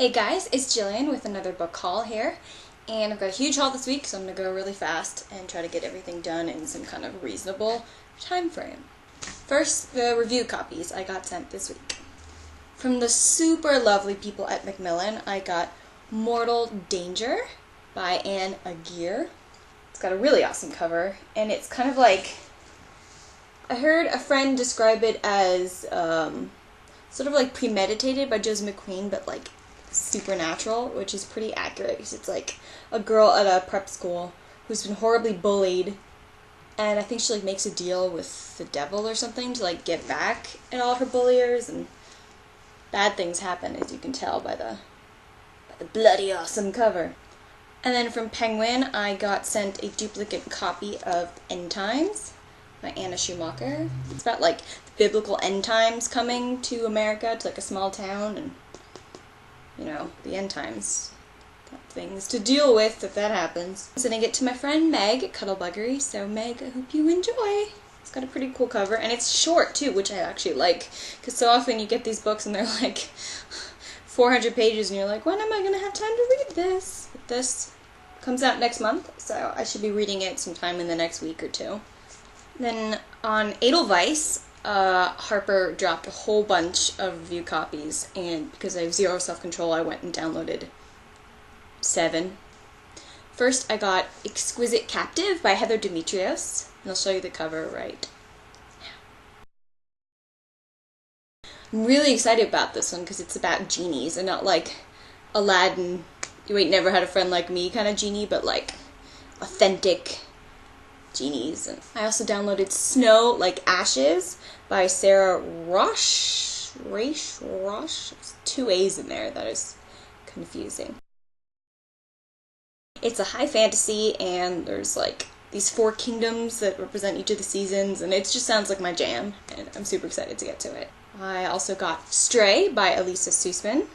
Hey guys, it's Jillian with another book haul here, and I've got a huge haul this week, so I'm going to go really fast and try to get everything done in some kind of reasonable time frame. First, the review copies I got sent this week. From the super lovely people at Macmillan, I got Mortal Danger by Anne Aguirre. It's got a really awesome cover, and it's kind of like, I heard a friend describe it as sort of like premeditated by Josie McQueen, but like supernatural, which is pretty accurate because it's like a girl at a prep school who's been horribly bullied, and I think she like makes a deal with the devil or something to like get back at all her bulliers, and bad things happen, as you can tell by the bloody awesome cover. And then from Penguin, I got sent a duplicate copy of End Times by Anna Schumacher. It's about like the biblical end times coming to America, to like a small town, and you know, the end times. Got things to deal with if that happens. I'm sending it to my friend Meg at Cuddlebuggery, so Meg, I hope you enjoy. It's got a pretty cool cover, and it's short too, which I actually like, because so often you get these books and they're like 400 pages and you're like, when am I going to have time to read this? But this comes out next month, so I should be reading it sometime in the next week or two. Then on Edelweiss, Harper dropped a whole bunch of review copies, and because I have zero self-control, I went and downloaded 7. First, I got Exquisite Captive by Heather Demetrios, and I'll show you the cover right now. I'm really excited about this one because it's about genies, and not like Aladdin, you ain't never had a friend like me kind of genie, but like authentic genies. And I also downloaded Snow Like Ashes by Sarah Raasch. Raasch? There's 2 A's in there. That is confusing. It's a high fantasy, and there's like these 4 kingdoms that represent each of the seasons, and it just sounds like my jam, and I'm super excited to get to it. I also got Stray by Elissa Sussman,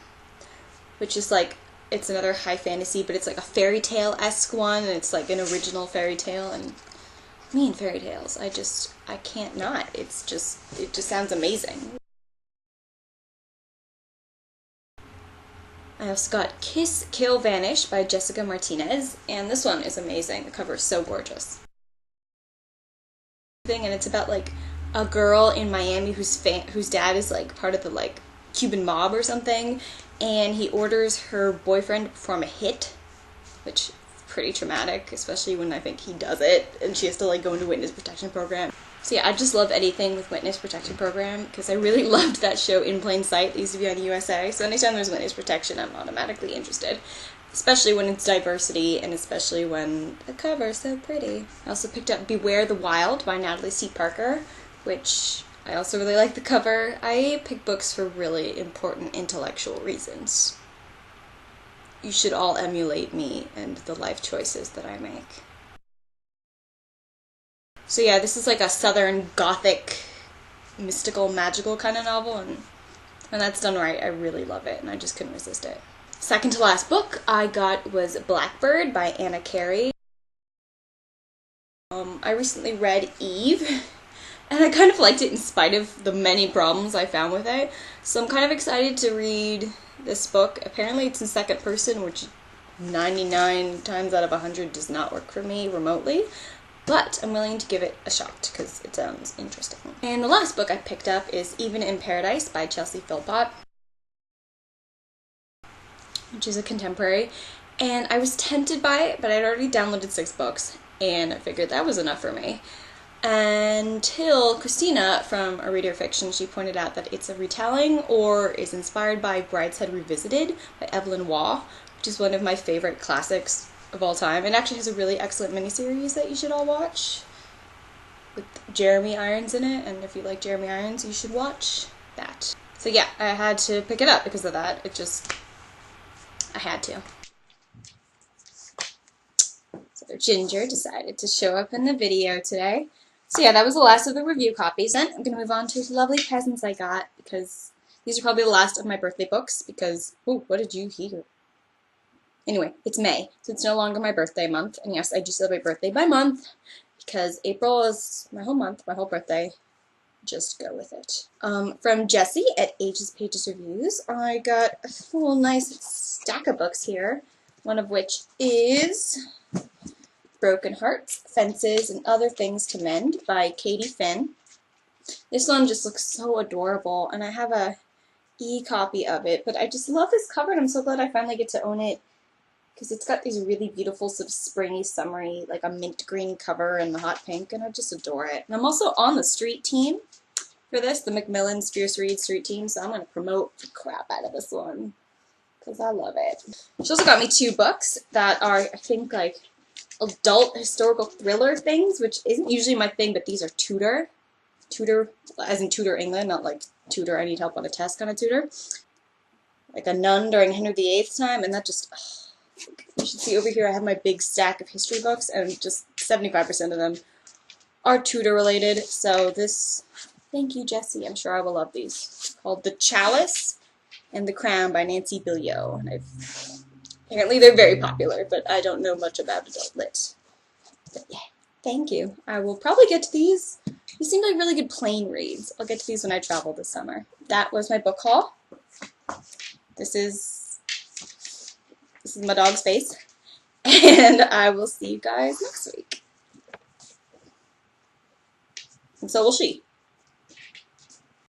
which is like, it's another high fantasy, but it's like a fairy tale-esque one, and it's like an original fairy tale, and me and fairy tales, I can't not. It just sounds amazing. I also got Kiss, Kill, Vanish by Jessica Martinez, and this one is amazing. The cover is so gorgeous. And it's about like a girl in Miami whose dad is like part of the like Cuban mob or something, and he orders her boyfriend to perform a hit, which pretty traumatic, especially when I think he does it, and she has to like go into witness protection program. So yeah, I just love anything with witness protection program, because I really loved that show In Plain Sight that used to be on USA, so anytime there's witness protection, I'm automatically interested. Especially when it's diversity, and especially when the cover is so pretty. I also picked up Beware the Wild by Natalie C. Parker, which I also really like the cover. I pick books for really important intellectual reasons. You should all emulate me and the life choices that I make. So yeah, this is like a southern gothic, mystical, magical kind of novel, and when that's done right, I really love it, and I just couldn't resist it. Second to last book I got was Blackbird by Carey. I recently read Eve, and I kind of liked it in spite of the many problems I found with it, so I'm kind of excited to read this book. Apparently it's in second person, which 99 times out of 100 does not work for me remotely, but I'm willing to give it a shot because it sounds interesting. And the last book I picked up is Even in Paradise by Chelsey Philpot, which is a contemporary, and I was tempted by it, but I'd already downloaded 6 books, and I figured that was enough for me. Until Christina from A Reader Fiction, she pointed out that it's a retelling or is inspired by Brideshead Revisited by Evelyn Waugh, which is one of my favorite classics of all time. It actually has a really excellent miniseries that you should all watch with Jeremy Irons in it, and if you like Jeremy Irons, you should watch that. So yeah, I had to pick it up because of that. I had to. So Ginger decided to show up in the video today. So yeah, that was the last of the review copies. Then I'm going to move on to lovely presents I got, because these are probably the last of my birthday books, because, ooh, what did you hear? Anyway, it's May, so it's no longer my birthday month, and yes, I do celebrate birthday by month, because April is my whole month, my whole birthday. Just go with it. From Jessie at Ages Pages Reviews, I got a full nice stack of books here, one of which is Broken Hearts, Fences, and Other Things to Mend by Katie Finn. This one just looks so adorable, and I have a e-copy of it, but I just love this cover, and I'm so glad I finally get to own it, because it's got these really beautiful sort of springy, summery, like a mint green cover and the hot pink, and I just adore it. And I'm also on the street team for this, the Macmillan's Fierce Read street team, so I'm going to promote the crap out of this one, because I love it. She also got me 2 books that are, I think, like, adult historical thriller things, which isn't usually my thing, but these are Tudor, as in Tudor England, not like Tudor, I need help on a test kind of Tudor. Like a nun during Henry VIII's time, and that just, you should see over here I have my big stack of history books, and just 75% of them are Tudor related, so this, thank you Jessie, I'm sure I will love these. Called The Chalice and The Crown by Nancy Bilyeau, and apparently they're very popular, but I don't know much about adult lit. But yeah, thank you. I will probably get to these. These seem like really good plane reads. I'll get to these when I travel this summer. That was my book haul. This is my dog's face. And I will see you guys next week. And so will she.